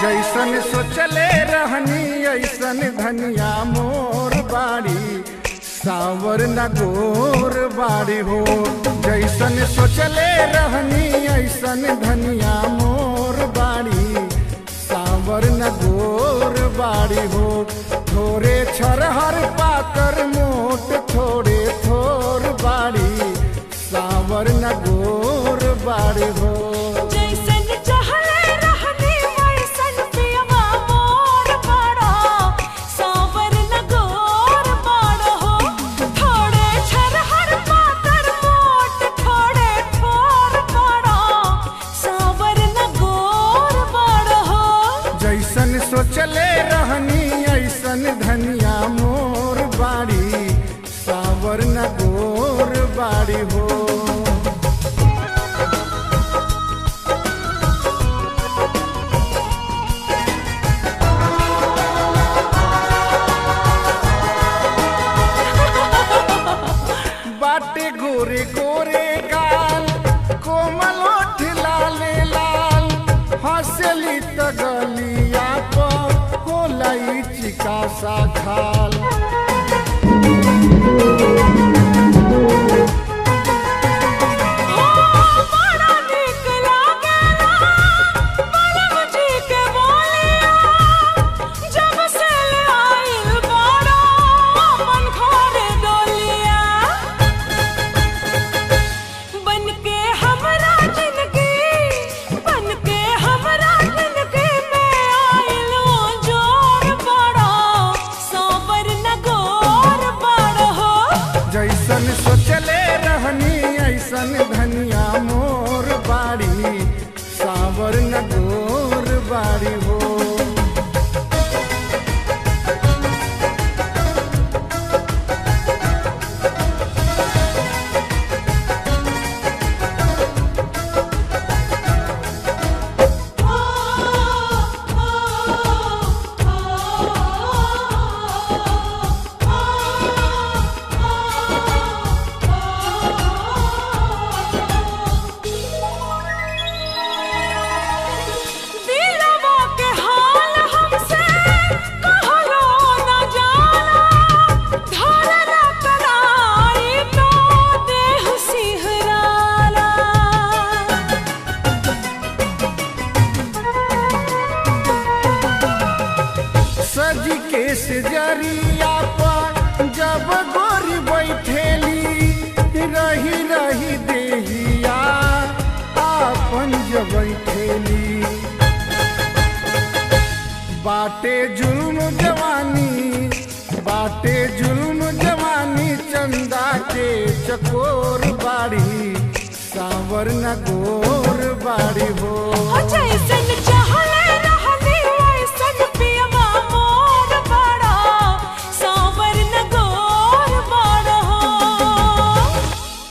जैसन सोचले रहनी ऐसन धनिया मोर बाड़ी सावर न गोर बाड़ी हो। जैसन सोचले रहनी ऐसन धनिया मोर बाड़ी सावर न गोर बाड़ी हो। थोड़े छरहर पातर मोट थोड़े थोर बाड़ी सावर न गोर बाड़ी हो। सोचले रहनी ऐसन धनिया मोर बाड़ी सावर न गोर बाड़ी हो। बाटे गोरे गोरे गाल कोमल ओठ लाले लाल हंसली त गलिया चिका सा खाल। जैसन सोचले रहनी ऐसन धनिया मोर बाड़ी सावर न गोर बाड़ी हो। सजी के सजरिया पर जब गोरी बैठेली रही रही देहिया आपन जब बैठेली। बाटे जुल्म जवानी चंदा के चकोर बाड़ी सावर न गोर बाड़ी हो।